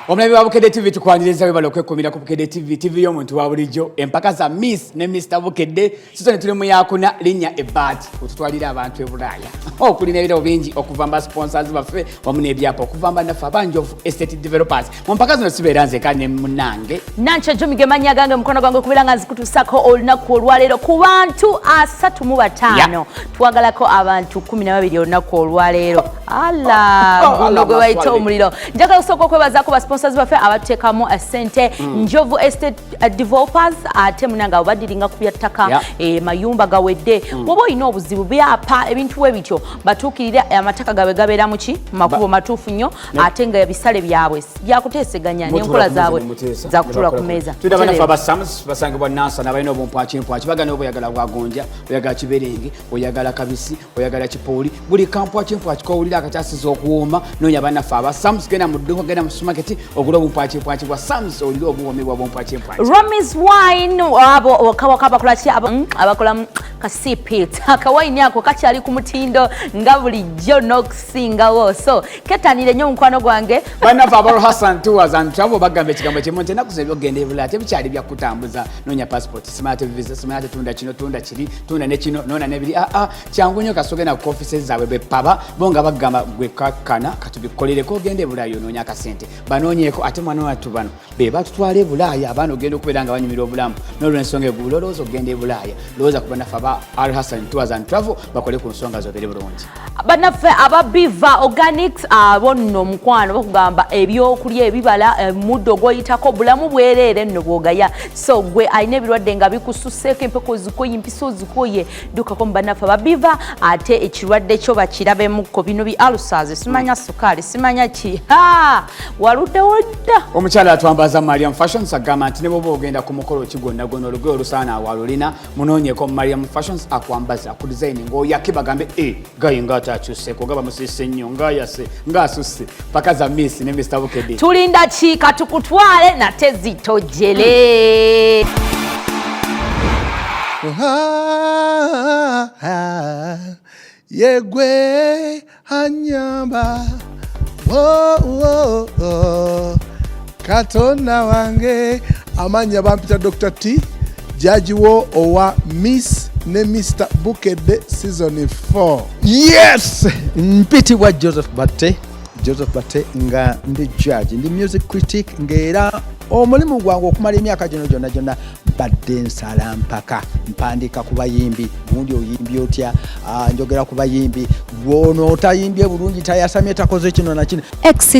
Omulabi wa Bukedde TV tukwaniriza webalo kwekumira ku Bukedde TV y'omuntu wa bulijjo empaka za Miss ne Mr Bukedde sizoni tuli mu yakuna linnya ebbaati otutwalira abantu ebulaaya okulina ebirabo bingi okuva mba sponsors baffe wamu n'ebyapa okuva mba naffe abanjovu estate developers mu mpaka zino sibeera nzeka ne munange nancho jomige manya gange mukono gwange kubira nga nzikutusako olunaku olwaleero ku bantu 35 twagalako abantu 12 olunaku olwaleero guno gwe bayita omuliro njagala kusooka okwebazaako ba sponsors baffe abateekamu ssente njovu estate developers ate munanga obadiringa ku byattaka mayumba gawedde bwoba olina obuzibu byapa ebintu ebityo batuukirire amataka gabe gabeera muki makubo matuufu nnyo ate nga ebisale byabwe byakuteeseganya n'enkola zaabwe zakutula ku meeza tulina banafe aba SAMS basangibwa nansana balina obumpwakimpwaki bagana obuyagala bwagonja oyagala kiberenge oyagala kabisi oyagala kipooli buli kampwakimpwaki kowulira akakyasiza okuwooma noonya banafe aba SAMS genda mu dduka genda mu supermarket ogula obumpwakimpwaki bwa SAMS olina obuwomi bwa bumpwakimpwaki Romi's wine abo kabakola ki abakola kasipit akawayini ako kakyali ku mutindo nga bulijjo n'okusingawo so ketanire nnyo omukwano gwange banafe aba Hassan Tours and Travel bagamba ekigambo kimu nti ennaku zino ebyokugenda ebulaaya tebikyali byakutambuza noonya passport simala visa simala tunda kino tunda kiri tunda ne kino noona nebiri kyangu nnyo kasogenda ku offices zaabwe bepaba bo nga bagamba gwe kakkana katubikolereko ogenda ebulaaya onoonya akasente banoonyeeko ate mwana wattu bano be batutwala ebulaaya abaana ogenda okubeera nga banyumira obulamu n'olw'ensonga egulu olowooza ogenda ebulaaya lowooza ku banafe aba Hassan Tours and Travel bakole ku nsonga zobeere bulungi banafe aba Biva Organics abo nno omukwano bakugamba ebyokulya ebibala muddo gwoyitako bulamu bwereere nno bwogaya so gwe alina ebirwadde nga bikususseeko empeko zikoye empiso zikoye dukako mu banafe aba Biva ate ekirwadde kyo bakirabemukko bino bi ulcers simanya sukaali simanya ki waluddewo dda omukyala atwambaza Mariam Fashions agamba nti ne bwoba ogenda ku mukolo kigonna gonna olugoye olusaana awalulina munoonyeeko mu Mariam Fashions akwambaza ku design ng'oyake bagambe gayi ng'ataakyuseeko nga bamusise nnyo ng'ayase ng'asusse paka za Miss ne Mr Bukedde tulinda ki katukutwale nate zitojjere yegwe anyamba Katonda wange amanya bampita Dr. T Jaji wo owa Miss ne Mr Bukedde season 4 yes mpitibwa Joseph Batte nga ndi judge ndi music critic ngera omulimu gwange okumala emyaka gino gyonna badde nsala mpaka mpandika ku bayimbi gundi oyimbi otya njogera ku bayimbi gwono otayimbye bulungi tayasamye takoze kino na kino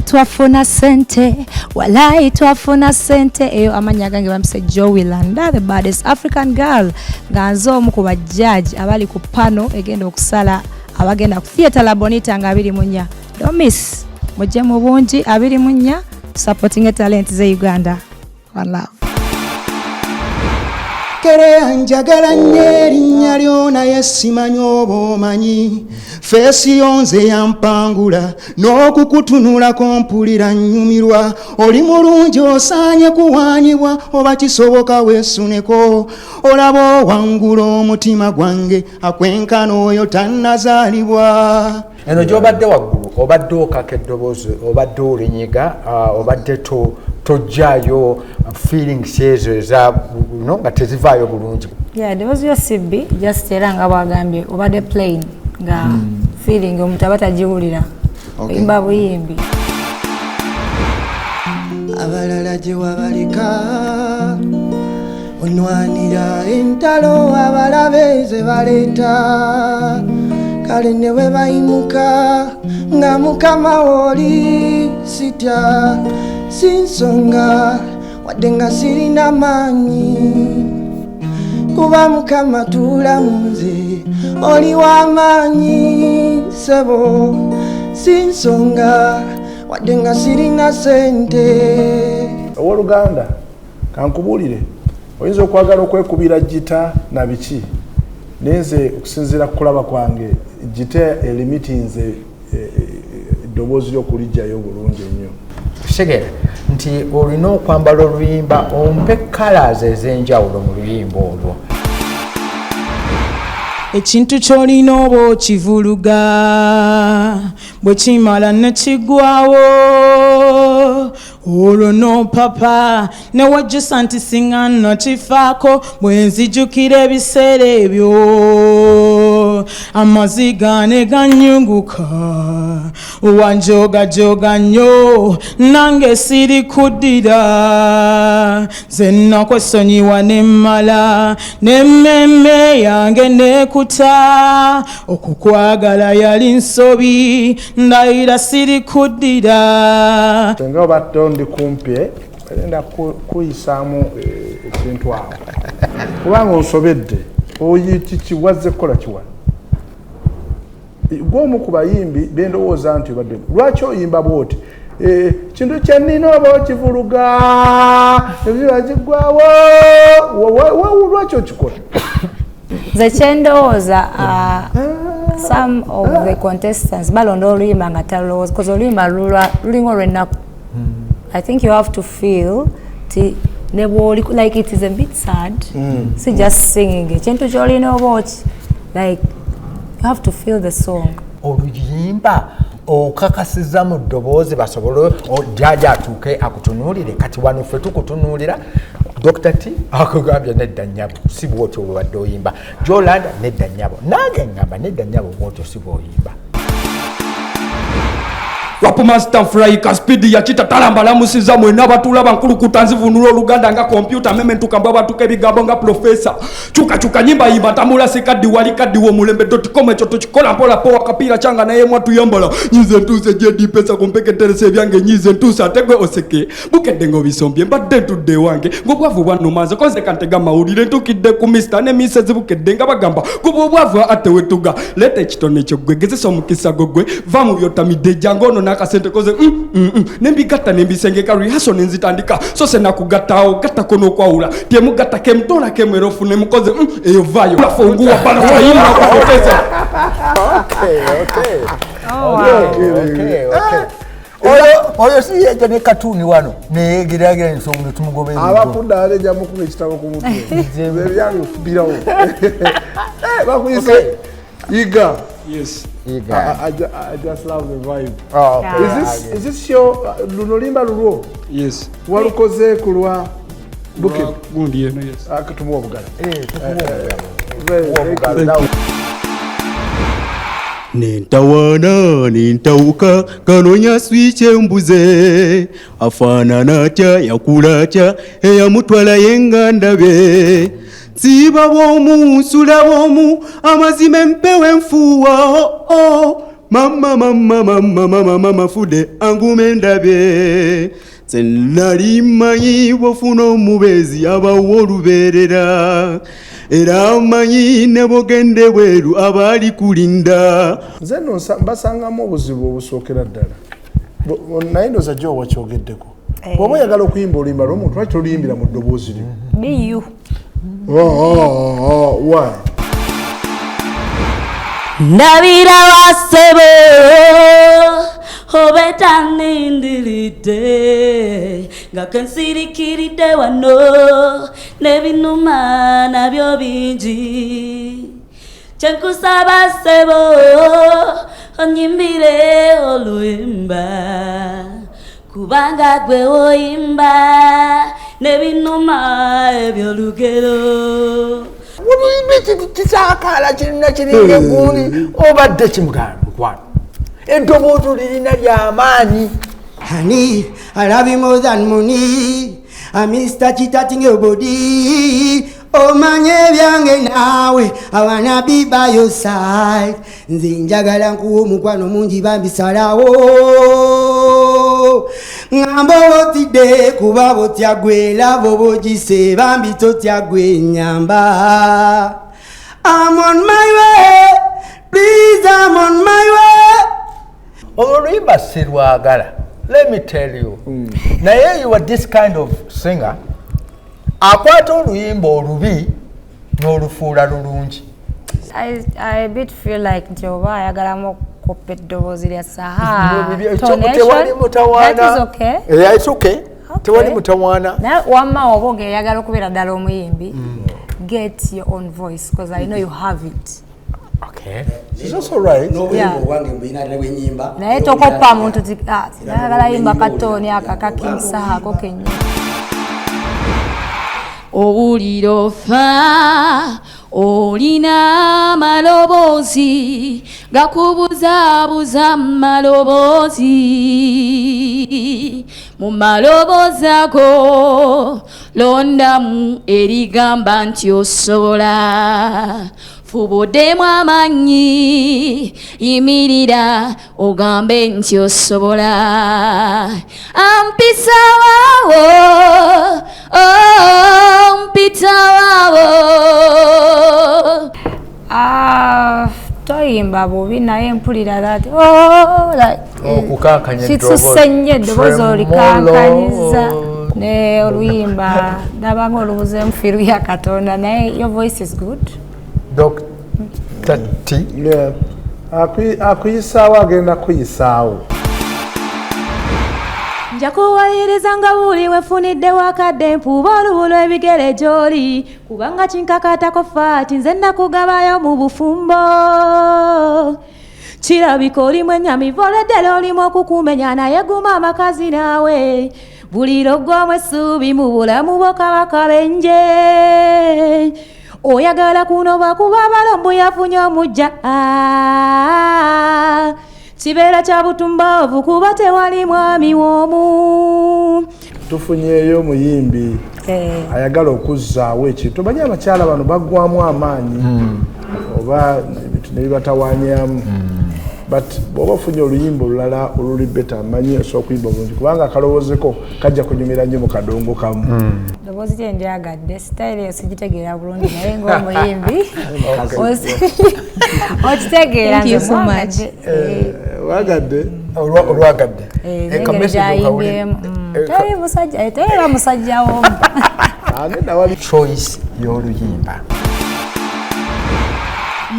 twafuna sente walai twafuna sente eyo amanya gange bamse Joylanda the baddest African girl nganzo omu ku bajudge abali ku pano egenda okusala abagenda ku theater la Bonita nga 24 don't miss mujje mu bungi 24 supporting talent ze Uganda. One love. Kere njagala nyeri nyaliona yesimanyo bomanyi fesi yonze yampangula n'okukutunula kompulira nyumirwa oli mulungi osanye kuwanyibwa oba kisoboka weesuneko olabo wangula omutima gwange akwenkana oyo tannazaalibwa eno gy'obadde waggulu obadde okaka eddoboozi obadde olinyiga obadde tojjaayo feelings ezo eza nga tezivaayo bulungi eddoboozi yo sibbi just era nga bwagambye obadde plain nga feeling omuntu aba tagiwulira oyimba buyimbi abalala gye wabaleka onwanira entalo abalabe ze baleeta kale ne bwe bayimuka nga mukama woli sitya sinsonga wadde nga sirina maanyi kuba mukama tuulamu nze oli w'amaanyi sebo sinsonga wadde nga sirina sente owooluganda kankubuulire oyinza okwagala okwekubira gita na biki nenze okusinziira kulaba kwange gita elimitinze eddoboozi ly'okulijjayo bulungi ennyo segera nti olina okwambala oluyimba ompe colors ez'enjawulo mu luyimba olwo ekintu ky'olina oba okivuluga bwe kimala ne kigwawo olwo no papa newajjusa nti singa nno kifaako bwe nzijjukira ebiseera ebyo amaziga ne gannyunguka wanjogajoga nnyo nange siri kuddira ze nnakwesonyiwa ne mmala n'emmemme yange neekuta okukwagala yali nsobi ndayira siri kuddira senga obatte ndi kumpi enda kuyisaamu ekintu awo kubanga onsobedde oyiti kiwazze kukola kiwa gwomu ku bayimbi bendowooza nti obadde lwaki oyimba bwoti kintu kyenina oba okivuluga ebibagigwawo lwaki okikola nze kyendowooza some of the contestants balonda oluyimba nga talowooza because oluyimba lulinga olw'ennaku I think you have to feel like it is a bit sad see just singing ekintu kyolina oba like you have to feel the song oluyimba okakasiza mu ddoboozi basobole jaja atuuke akutunuulire kati wano ffe tukutunuulira Dr. T akugambye nedda nnyabo si bwotyo bwebadde oyimba Jolanda nedda nnyabo nange ngamba nedda nnyabo bwotyo si bwoyimba Rapmaster Fryika speed ya chita talambala musiza mwena batulaba nkulukuta nzivunula oluganda nga computer meme ntukamba batuka ebigambo nga professor chuka nyimba yimba tamula sekadi walikadi wo mulembe.com ekyo tukikola mpola po kapira changa naye mwatu yambala nyize ntuse jedi pesa kumpeke terese byange nyize ntuse ategwe oseke bukedde ngo bisombye mbadde tudde wange ngobwavu bwano manze koze kantega mawulire ntukidde ku Mr ne Mrs bukedde nga bagamba gobwavu atewetuga lete kitone kyo gwegezesa omukisa gogwe va mu byotamide jangono nakasente koze nembigata nembisengeka rehearsal nenzitandika so sena kugatao gata kono kwaula tie mugata kemtola kemwerofu nemukoze eyo vayo lafungua bana fayina kupoteza oyo si yeje ne katuni wano ne giragira nsonga tumugobe abakunda aleja mukume kitabo ku mutwe nze byange kubirawo bakuyise Iga. Yes. I just love the vibe. Oh, okay. Is this your lunolimba lulwo? Yes. Walukoze kulwa buke gundi yeno yes. Akatumu obugala. Nintawana nintauka kanonya switch embuze afanana atya yakula atya eyamutwala yengandabe Siba bomu, sula bomu, amazime mpewe mfuwa Mama fude angumendabe Senari manyi bofuna omubezi abawoluberera Era manyi nebogende weru abali kulinda Zeno basangamu obuzibu obusookera ddala naye ndoza jo wakyogeddeko bw'oba oyagala okuyimba oluyimba lw'omuntu lwaki toluyimbira mu ddoboozi limu be you why? Ndabira wasebo obeta nindilide ngakensirikiride wano nebinuma nabyo bingi chenkusaba sebo onyimbire oluyimba kubanga gwe oyimba nebinuma ebyolugero oluyimba kisakala kirina kiringa guli obadde kimukwano eddoboozi lirina ly'amaanyi Honey, I love you more than money. I miss touchy touching your body. Oh manye byange nawe, I wanna be by your side. Nze njagala nkuwa omukwano mungi bambisalawo. Ngambo otidde kuba botya gwe labo bogise bambi totya gwe nyamba. I'm on my way, please I'm on my way. oluyimba sirwagala let me tell you naye you are this kind of singer akwata oluyimba olubi n'olufuula lulungi I bit feel like njoba ayagalamu kupa eddoboozi lya saha tewali mutawaana that is okay yeah, it's okay tewali mutawaana naye wamma oba ng'eyagala okubeera ddala omuyimbi get your own voice because I know you have it Okay. She's also right. N'obuyimba wange mbina n'ebwenyimba. naye tokoppa muntu ayagala yimba katoni akakakimsaako kennya. Owulira ofa olina maloboozi gakubuzaabuza maloboozi mu maloboozi ago londamu erigamba nti osobola fubuddemu amaanyi yimirira ogambe nti osobola ampisa waawo mpita waawo. Toyimba bubi naye mpulira that kitusse nnyo eddoboozi olikankanyiza ne oluyimba ndaba ng'olubuze mufiru ya Katonda naye your voice is good. Dr. T. Yeah. Akuyisaawo agenda kuyisaawo. Nja kuwayiriza nga buli wefunidde wakadde mpuuba olubulo ebigere gy'oli kubanga kinkakatako faati nze nakugabayo mu bufumbo kirabika olimu ennyamivu oleddera olimu okukumenya naye guma amakazi naawe buli loggwamu essuubi mu bulamu bwo kabakabenje oyagala kunoba kuba abalombu yafunye omujja kibeera kya butumbaavu kuba tewali mwami w'omu. Tufunyeeyo omuyimbi ayagala okuzzaawo ekintu. Omanyi abakyala bano baggwamu amaanyi oba ebintu ne bibatawaanyamu but bw'oba ofunye oluyimba olulala oluli beta manyi osobola okuyimba bulungi kubanga akalowoozeko kajja kunyumira nnyo mu kadongo kamu. Eddoboozi lye ndyagadde sitayiri eyo sigitegeera bulungi naye ng'omuyimbi okitegeera. Thank you so much. Wagadde olwagadde teri musajja tera musajja wo choice y'oluyimba.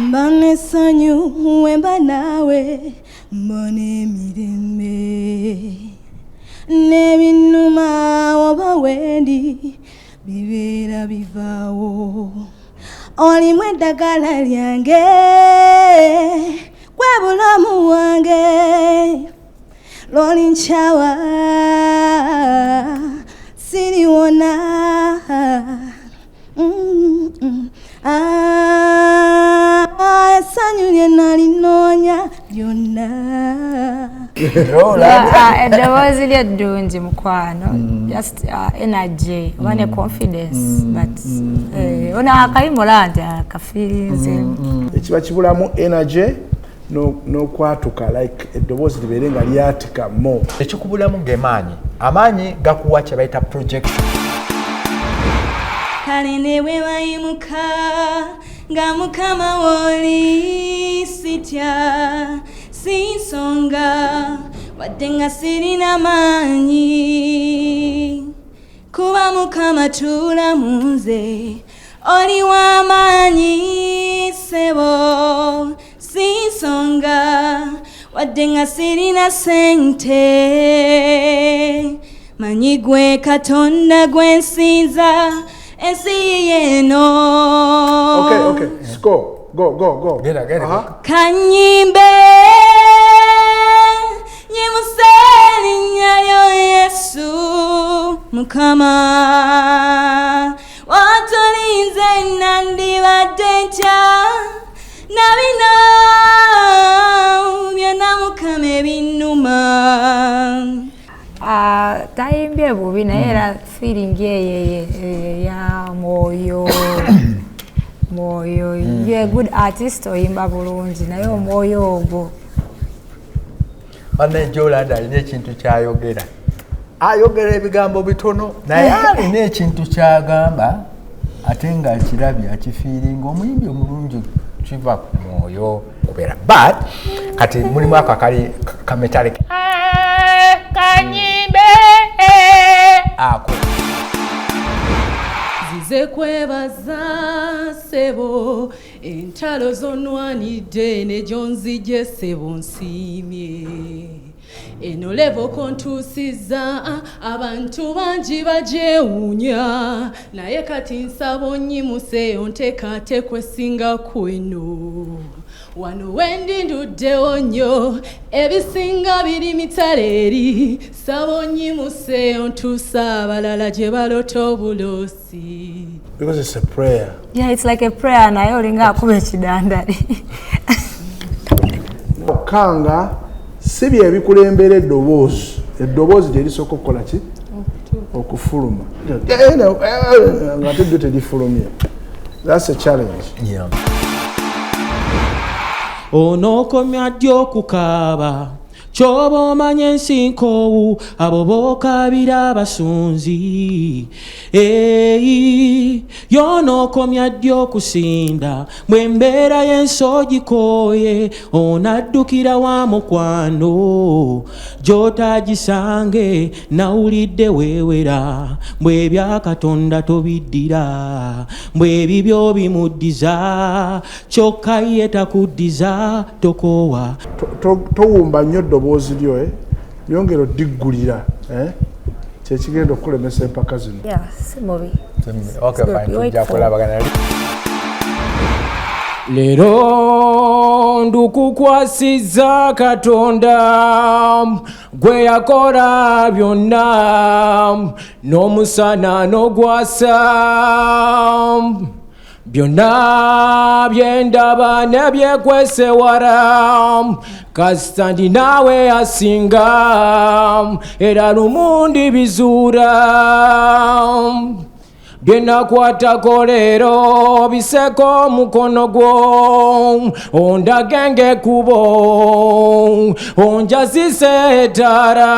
Mba n'essanyu wemba naawe mbona emirembe n'ebinnuma oba wendi bibeera bivaawo olimu eddagala lyange gwe bulamu wange lwoli nkyawa siriwona essanyu lye nalinoonya lyonna. Eddoboozi lye ddungi mukwano just energy oba ne confidence but ono akayimula nti akafiirinze ekiba kibulamu energy n'okwatuka like eddoboozi libeere nga lyatika mo. Ekikubulamu ng'emaanyi amaanyi gakuwa kye bayita projection. Kale ne bwe bayimuka nga mukama w'oli sitya si nsonga wadde nga sirina maanyi kuba mukama tulamu nze oli w'amaanyi ssebo si nsonga wadde nga sirina sente manyi gwe Katonda gwe nsinza ensi yeno. Okay, go. Get it. Kanyimbe nyimuse linnya Yesu mukama watulinze nandibadde ntya na bino byonna mukama ebinnuma. tayimbye bubi naye era feeling ye ya mwoyo mwoyo ye good artist oyimba bulungi naye omwoyo ogwo Banne Jolanda alina ekintu kyayogera ayogera ebigambo bitono naye alina ekintu kyagamba ate nga akirabye akifiiringa omuyimbi omulungi kiva ku mwoyo kubeera but kati mulimu ako akali kametale kanyimbe ako zize kwebaza sebo entalo zonwanidde nejo nzije sebo nsiimye eno levo kontusiza abantu bangi bajewunya naye kati nsabo nnyimuse ontekatekwe singa kweno wano wendinduddewo nnyo ebisinga biri mitale eri sabonyimuseeyo ntuusa abalala gye balota obulosi. Because it's a prayer. Yeah, it's like a prayer naye olinga akuba ekidandali. Okanga si bye bikulembera eddoboozi gye lisooka okukola ki? Okufuluma. Nga tedde terifulumye. That's a challenge. Yeah. Onokomya ddi okukaaba ky'oba omanya ensinkoowu abo bookabira abasunzi. Y'onookomya ddi okusinda bwe mbeera y'ensogi kooye onaddukira wa mukwano gy'otaagisange nawulidde weewera bwe ebya Katonda tobiddira bwe ebibyo bimuddiza kyokka ye takuddiza tokoowa. Towumba nnyo eddoboozi lyo lyongera oddiggulira kyekigenda okukulemesa empaka zino. Si mubi. Okay, fine. Tujja kulabagana. Leero ndukukwasiza Katonda gwe yakola byonna n'omusana n'ogwasa byonna byendaba ne byekwese wara kasita ndi naawe asinga era lumundi bizuura byenakwatako leero biseko omukono gwo ondage ng'ekkubo onjazise etaala.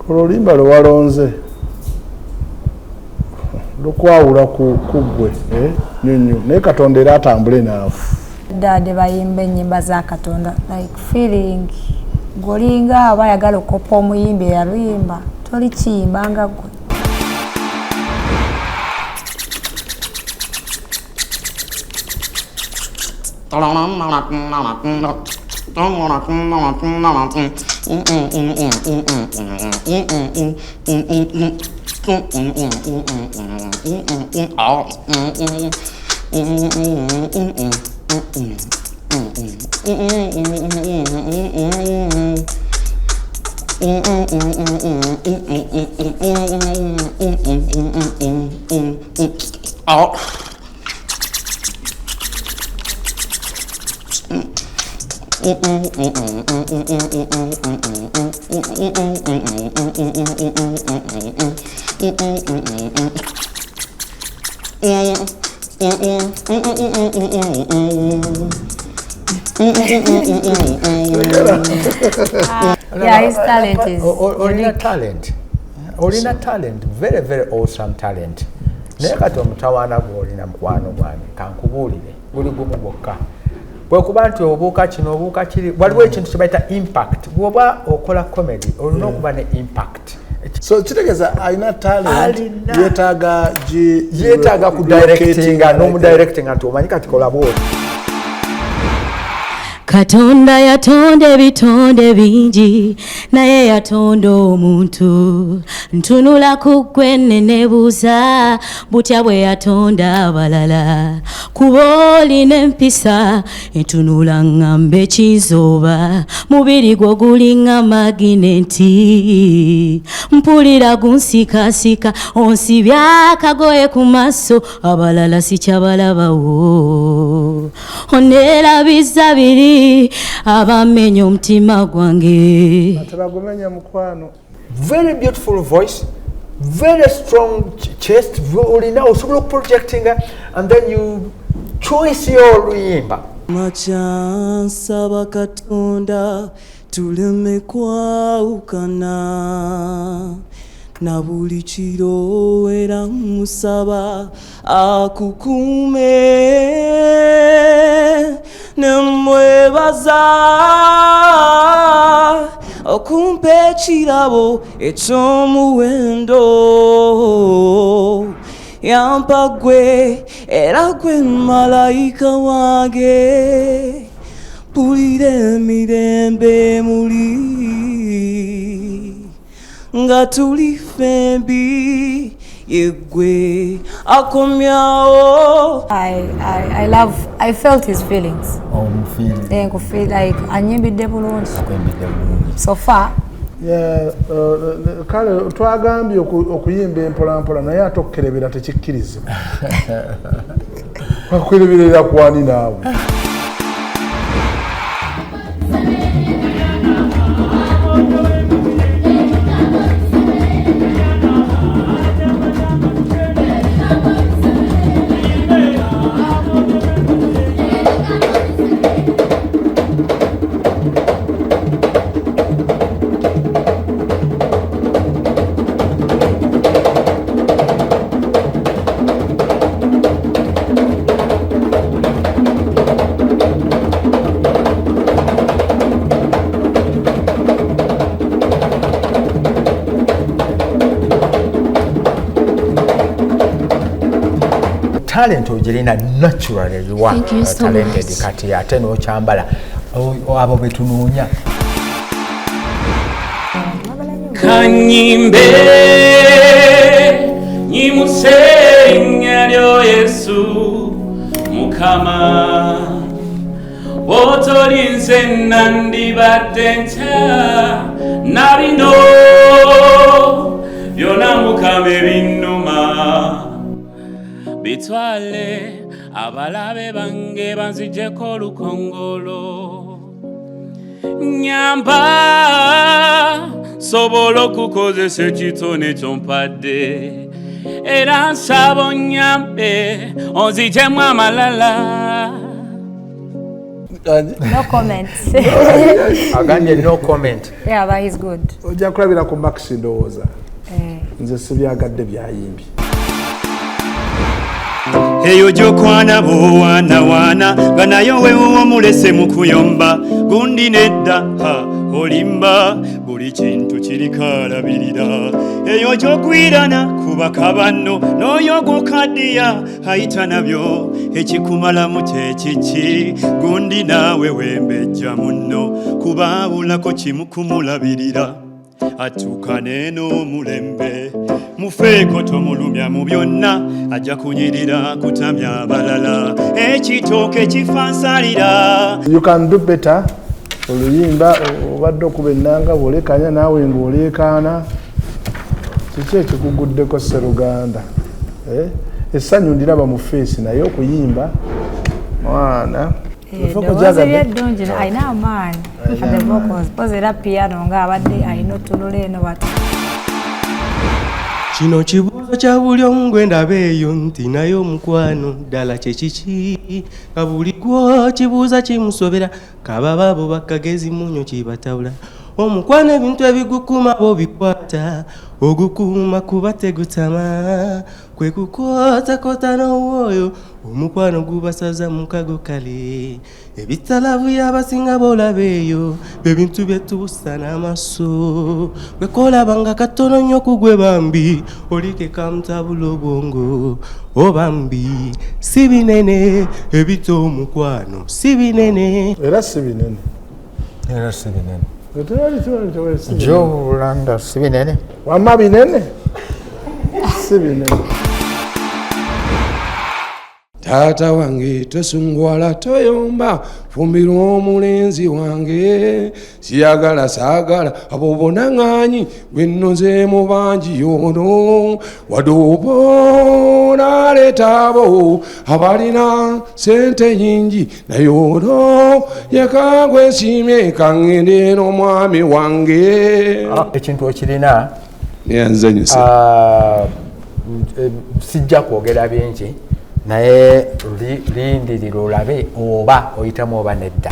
Olulimba lwe walonze lukwawula ku ggwe nyonyo naye Katonda era atambule naawe. Dade bayimba ennyimba za Katonda like feeling golinga aba ayagala okoppa omuyimbi eyaluyimba tolikiyimba nga ggwe. Yeah, his talent is Olina talent. Olina talent. Very, very awesome talent. Naye kati omutawaana gw'olina mukwano gwange kankubuulire buli gumu gwokka. Bwe kuba nti obuuka kino obuuka kiri waliwo ekintu kye bayita impact. Bw'oba okola comedy olina okuba ne impact. So kitegeeza alina talent yeetaaga ku directinga n'omudirectinga nti omanyi kati kola bwoti. Katonda yatonda ebitonde bingi naye yatonda omuntu ntunula ku ggwe nenebuuza butya bwe yatonda abalala kuba olina empisa entunula ng'amba ekizooba mubiri gwo gulinga magineti mpulira gunsikasika onsibye akagoye ku maaso abalala sikyabalabawo oneerabiza biri abamenye omutima gwange. Atebagumenya mukwano. Very beautiful voice, very strong chest. Olina osobola okuprojectinga and then you choice y'oluyimba. Machansaba Katonda tuleme kwawukana na buli kiro era musaba akukume nemwebaza okumpa ekirabo eky'omuwendo yampa gwe era gwe malayika wange pulira emirembe muli nga tuli fembi yegwe akomyawo. I felt his feelings. Omufeeling. I feel like anyembidde bulungi. So far. Kale twagambye okuyimba empolampola naye ate okukerebera tekikkirizibwa. Okukereberera kwani naawe. Talent ogirina naturally you are talented kati ate n'okyambala abo betunoonya. Kanyimbe nyimusennya lyo Yesu Mukama otolinze nandibadde ntya nalino byonna Mukama ebinnuma bitwale abalabe bange banzijeko olukongolo nyamba sobola okukozesa ekitone kyompadde era nsaba onyambe onzijemu amalala. No comment. Agambye no comment. Yeah, but he's good. Ojja kulabira ku Max ndowooza. Nze sibyagadde byayimbi. Eyo gyokwana bowaanawaana nga nayo weewuwo mulese mu kuyomba gundi nedda olimba buli kintu kiriko alabirira eyo gyogwirana kubaka banno n'oyo gokaddiya ayita nabyo ekikumalamu kyekiki gundi naawe wembejja munno kubaabulako kimu kumulabirira atuuka neeno omulembe mufeeko tomulumya mu byonna ajja kunyirira kutamya abalala ekitooke kifansalira. You can do better. Oluyimba obadde okuba ennanga bw'olekanya naawe ng'olekaana kiki ekikuguddeko Sseruganda? Essanyu ndiraba mu feesi naye okuyimba mwana alina amaanyi the vocals pose era piano nga abadde alina otunula eno bati. Kino kibuuzo kya buli omu gwe ndaba eyo nti naye omukwano ddala kyekiki nga buli gwo kibuuza kimusobera kabababo bakagezi munyo kibatabula omukwano ebintu ebigukuma bo bikwata ogukuuma kuba tegutama kwe kukotakota n'owooyo omukwano gubasaza mu kago kale ebitalavu y'abasinga boolaba eyo bebintu byetubusa n'amaso bwe koolabanga katono nnyo ku gwe bambi olike kamutabula obwongo obambi si binene ebito omukwano si binene era si binene Era si binene. Joe Landa si binene. Wamma binene si binene. Taata wange tosungwala toyomba fumbira omulenzi wange siyagala saagala abo bonaŋŋanyi gwe nnozeemu bangi yono wadde naleeta abo abalina sente nyingi naye ono yekagwe nsiimye kaŋŋende n'omwami wange. Ekintu okirina yanzanyusa sijja kwogera bingi naye lindirira olabe oba oyitamu oba nedda.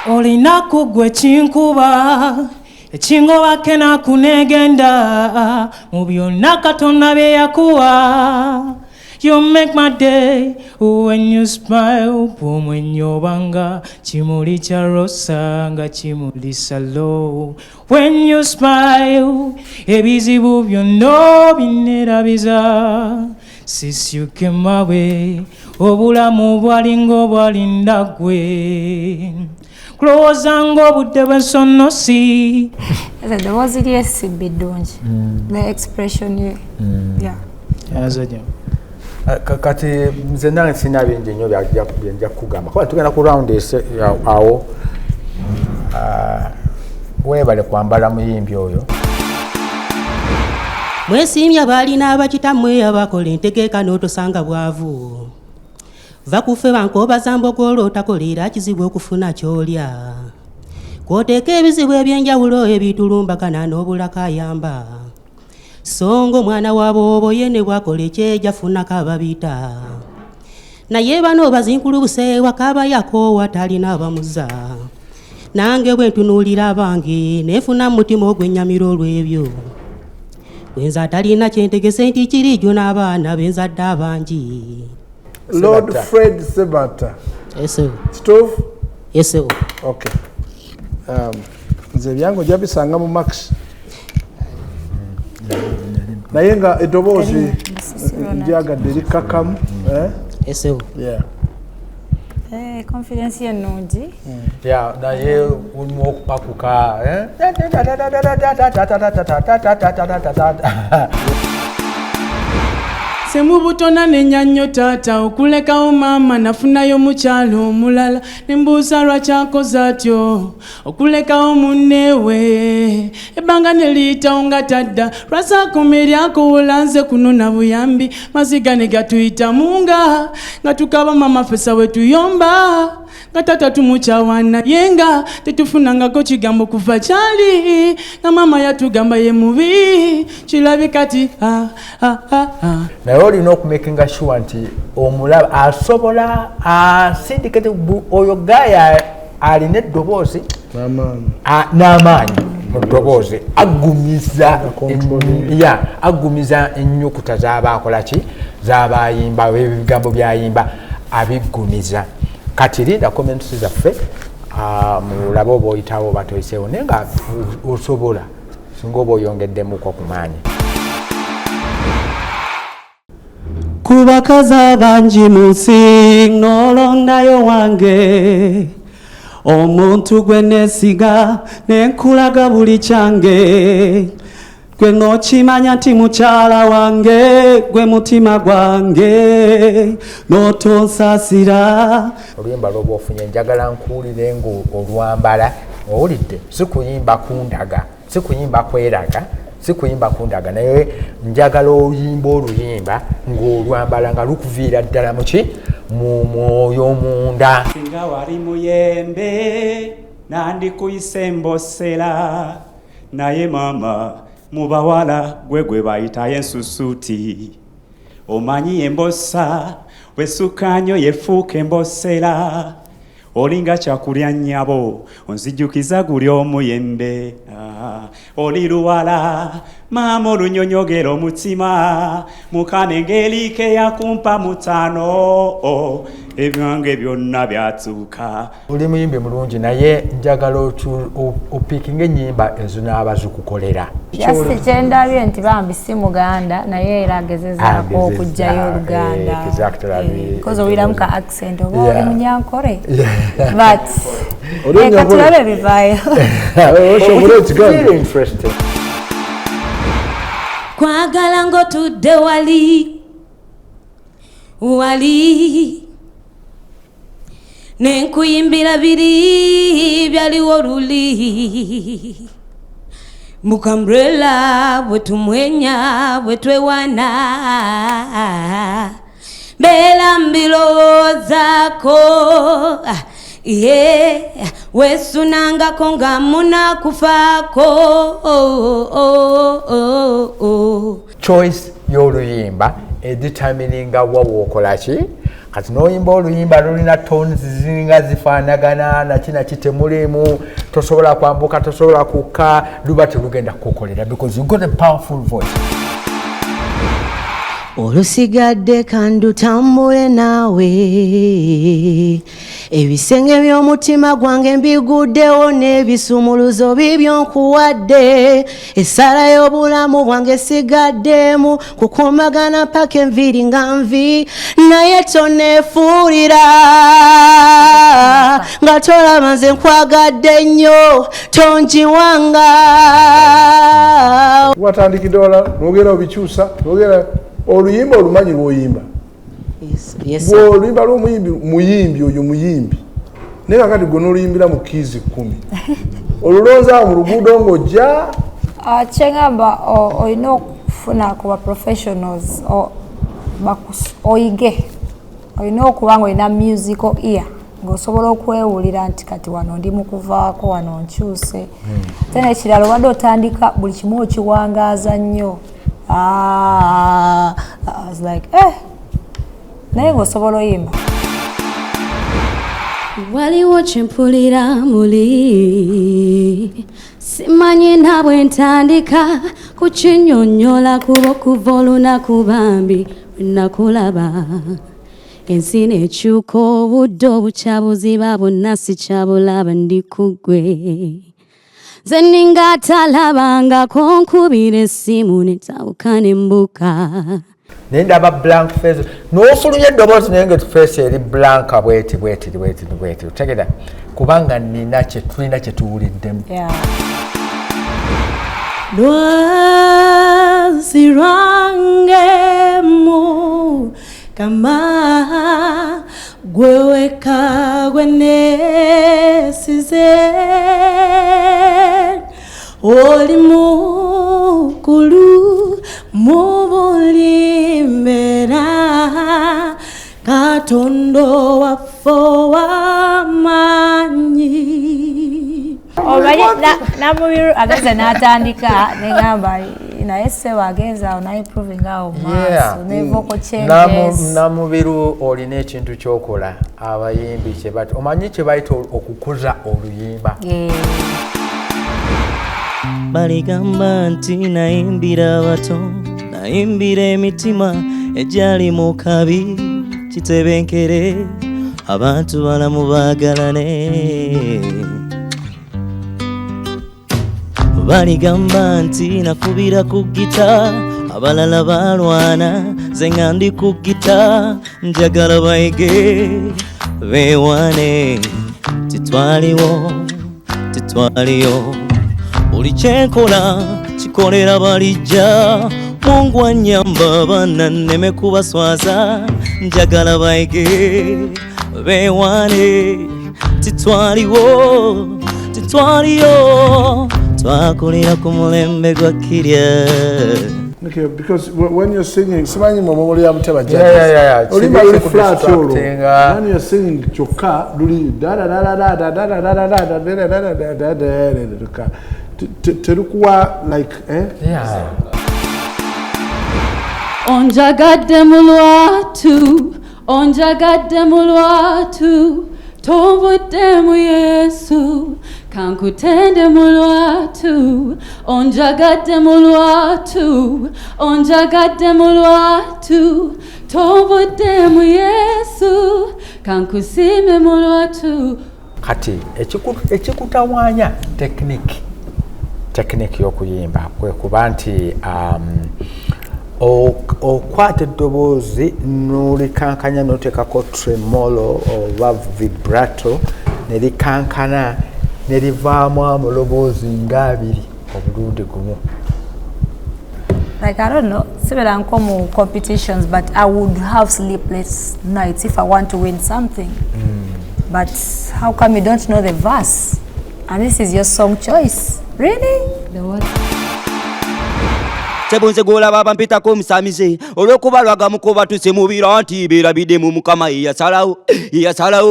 Olinaku gwe kinkuba ekingoba kena kunegenda mu byonna Katonda bye yakuwa. You make my day when you smile. Pomwenyobanga chimuli cha rosa nga chimuli salo. When you smile, ebizibu byonna binerabiza. Sisyuke mawe obulamu bwalinga obwalinda gwe. kulowooza ng'obudde bw'ensonosi. Eddoboozi lye sibbi ddungi. The expression ye. Yeah. Kati nze nange sina bingi nnyo byenja kugamba kuba tugenda ku round awo weebale kwambala muyimbi oyo. Mwesiimya balina abakitammwe abakola entegeeka n'otosanga bwavu. Va kufe bankobaza mbogolo otakolera kizibu okufuna kyolya. Kwoteeka ebizibu ebyenjawulo ebitulumbagana n'obulakayamba. Songo mwana waboobo yene bwakola ekyejafunako ababita. Naye bano bazinkulubuse wakaba yakoowa talina abamuza. Nange bwe ntunuulira abange neefuna mutima ogw'ennyamira olw'ebyo. Bwenza talina kyentegese nti kirijo n'abaana benzadde abangi. Lord Fred Sebata. Yes, sir. Stove? Yes, sir. Okay. Nze byango jabisanga mu Max. Naye nga eddoboozi ndyagadde likakamu. Yes, sir. Yeah. Confidence ennungi. Yeah, naye ulimu okupakuka. Semubutona nenyannyo taata okulekawo maama nafunayo mukyalo omulala nembuuza lwakyakoze atyo okulekawo munneewe ebbanga neliyitawo nga tadda lwasakoma eryakowola nze kunona buyambi maziga ne gatuyitamu nga tukaba maama fesa we tuyomba nga tata tumukyawana yenga tetufunangako kigambo kuva kyali nga maama yatugamba ye mubi kilabi kati naye olina okumakinga sure nti omulaba asobola asindikate oyo gaya alina eddoboozi n'amaanyi mu ddoboozi aggumiza ennyukuta z'abaakolaki z'abayimba ebigambo byayimba abiggumiza. Kati linda comments zaffe mulabe oba oyitawo oba toyiseewo naye nga osobola singa oba oyongeddemuko ku maanyi. Kubakazi abangi mu nsi nolondayo wange omuntu gwe neesiga nenkulaga buli kyange gwe n'okimanya nti mukyala wange gwe mutima gwange n'otonsaasira. Oluyimba lwoba ofunye njagala nkuwulire ng'olwambala owulidde sikuyimba kundaga sikuyimba kweraga sikuyimba kundaga naye njagala oyimba oluyimba ng'olwambala nga lukuviira ddala muki mu mwoyo munda. Singa wali muyembe nandikuyise embosera naye maama mu bawala gwe bayitayo ensusuuti omanyi embosa bwessukaanyo yefuuka embosera olinga kyakulya nnyabo onzijukiza guli omuyembe oli luwala maama olunyonyogera omutima mukana engeri ke yakumpa mutaano ebyange byonna byatuuka. Oli muyimbi mulungi naye njagala opiikinga ennyimba ezo n'aba zikukolera. Yasi kyendabye nti bambi si Muganda naye era agezezaako okugjayo Oluganda. Because owiramu ka accent oba oli Munyankore. But katulabe bivaayo. Kwagala ng'otudde wali nenkuyimbira biri byaliwo luli mukambrela bwe tumwenya bwe twewana bela mbilowozaako wesunangako nga munakufaako. Choice y'oluyimba edetermininga wawookola ki kati n'oyimba oluyimba lulina tones ziringa zifaanagana naki temulimu tosobola kwambuka tosobola kukka luba telugenda kukolera because you got a powerful voice. olusigadde kandutambule naawe ebisenge by'omutima gwange mbiguddewo n'ebisumuluzo bibyo nkuwadde essala y'obulamu bwange sigaddemu kukumagana paka enviiri nga nvi naye toneefuulira nga tolaba nze nkwagadde nnyo tonjiwanga watandikidde wala lwogera obikyusa lwogera oluyimba olumanyi lwoyimba oluyimba lwomuyimbi oyo muyimbi naye kakati gwe n'oluyimbira mu kiizi 10 olulonzaawo mu luguudo ng'ojja kyengamba olina okufuna ku ba professionals oyige olina okuba nga olina musical ear ng'osobola okwewulira nti kati wano ndi mu kuvaako wano nkyuse ate n'ekirala obadde otandika buli kimu okiwangaaza nnyo I was like naye ng'osobola oyimba waliwo kyempulira muli simanyi nabwe ntandika kukinyonnyola kuba okuva olunaku bambi nakulaba ensi nekyuka obudde obukyabuziba bonna sikyabulaba ndi kugwe nze ninga atalabangako nkubira essimu netawuka nembuka naye ndaba blank face n'ofulumya eddoboozi naye nga face eri blanka bweti otegera kubanga tulina kye tuwuliddemu lwazi lwangemu kama gwe weka gwe neesize oli mukulu mu buli mbeera Katonda waffe w'amaanyi namubiru ageze n'atandika negamba naye ssebo agenza awo naimprovinga awo maaso nevoko changes namubiru olina ekintu kyokola abayimbi omanyi kye bayita okukuza oluyimba baligamba nti nayimbira abato nayimbira emitima egyali mu kabi kitebenkere abantu balamu baagalane baligamba nti nakubira ku gita abalala balwana ze nga ndi ku gita njagala bayige beewane titwaliwo buli kyenkola kikolera balijja Mungu anyamba bana nneme kubaswaza njagala bayige beewane titwaliyo twakolera ku mulembe gwa kirya. Okay, because when you're singing, simanyi momoli ya muteba jazz. Yeah. Olimba uli flat yolo. When you're singing choka, luli da da da da da da da da da da da da da da da da terukuwa like Yeah. Onjagadde mu lwatu tobudde mu Yesu kankutende mu lwatu onjagadde mu lwatu tobudde mu Yesu kankusime mu lwatu. Kati ekikutawanya technique y'okuyimba kwe kuba nti okwata eddoboozi n'olikankanya n'oteekako tremolo oba vibrato ne likankana ne livaamu amaloboozi nga 2 omulundi gumu. Like I don't know, similar nko competitions, but I would have sleepless nights if I want to win something. But how come you don't know the verse? And this is your song choice. Really? The what? Sebunze gola baba mpitako omusamize olwokuba lwagamuko batuse mubira nti birabide mu mukama yasalawo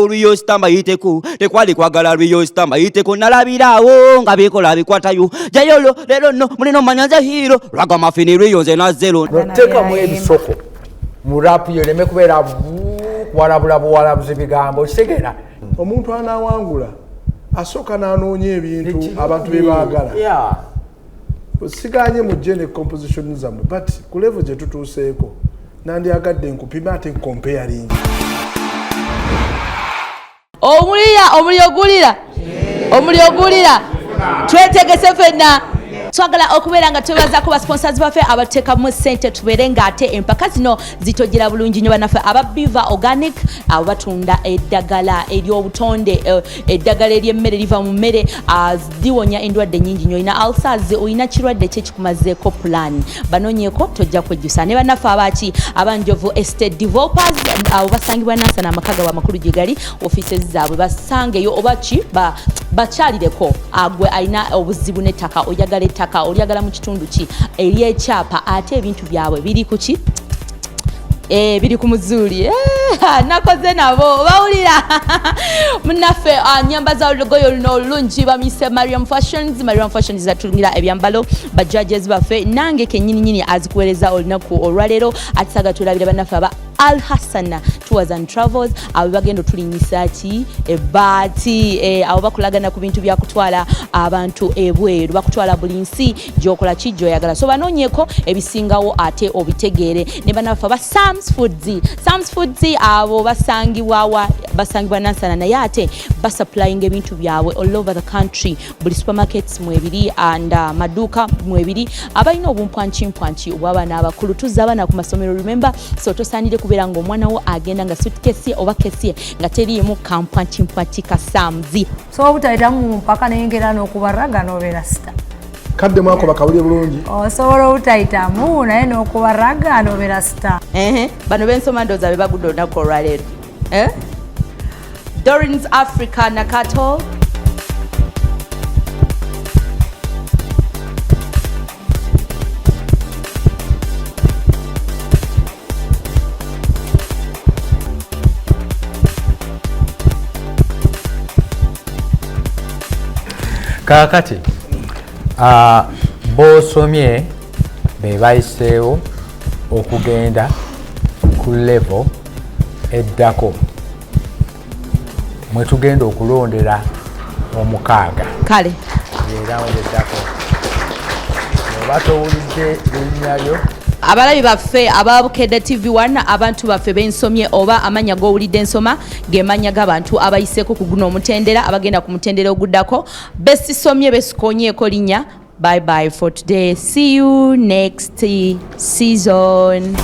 oluyo sitamba yiteko tekwali kwagala luyo sitamba yiteko nalabirawo nga bikola bikwatayo jayolo lero no mulino manyanza hiro lwagamafini luyo nze na zero teka mu ebisoko mu rap yoleme kubeera walabuzi bigambo kitegera omuntu anawangula asooka n'anoonya ebintu abantu bye baagala. Siganye mu gene composition zammwe but ku level gye tutuuseeko nandyagadde nkupime ate comparing. omuliro gulira twetegese fenna twagala okubeera nga twebaza ku basponsors baffe abateekamu ssente tubeere ng'ate empaka zino zitojera bulungi nnyo bannaffe aba Beaver Organic abo batunda eddagala ery'obutonde eddagala ery'emmere liva mu mmere liwonya endwadde nnyingi nnyo olina ulcers olina kirwadde kyekikumazeeko plan banoonyeeko tojja kwejjusa ne bannaffe abaki abanjovu estate developers abo basangibwa nansana amaka gaabwe amakulu gye gali offices zaabwe basangeyo oba ki bakyalireko agwe alina obuzibu n'ettaka oyagala ettaka olyagala mu kitundu ki ery'ekyapa ate ebintu byabwe biri ku ki biri ku muzuuli nakoze nabo bawulira munaffe nyamba za olugoye oluno olulungi bamise Mariam Fashions zatulungira ebyambalo bajudges baffe nange kennyini azikuweereza olunaku olwaleero ate saga tulabira bannaffe aba Al Hassan Tours and Travels abo bagenda tulinyisa ki ebbaati abo bakulagana ku bintu bya kutwala abantu ebweru bakutwala buli nsi gyokola ki gyoyagala so banoonyeeko ebisingawo ate obitegeere ne bannaffe aba Sam's Foods abo basangibwa nansana naye ate basupplying ebintu byabwe all over the country buli supermarkets mwebiri and maduuka mwebiri abalina obumpwanki obw'abaana abakulu tuzza abaana ku masomero remember so tosaanire kubeera ng'omwana wo agenda nga suitkesi oba kesi nga teriimu kampwanki ka Sam's so obutayitamu mpaka neyengera n'okubaraga n'obeera sita kadde mwako bakawulye bulungi osobola obutayitamu naye n'okubaraga n'obeera sita bano bensoma ndooza be bagudde olunaku olwaleero Dorins Africa Nakato kakati bosomye be bayiseewo okugenda ku level eddako mwe tugenda okulondera omukaaga kale era eddako oba towulidde erinnya lyo abalabi baffe ababukedde TV1 abantu baffe bensomye oba amanya g'owulidde ensoma gemanya g'abantu abayiseeko ku guno omutendera abagenda ku mutendera oguddako besisomye besikonyeeko linnya bye for today, see you next season.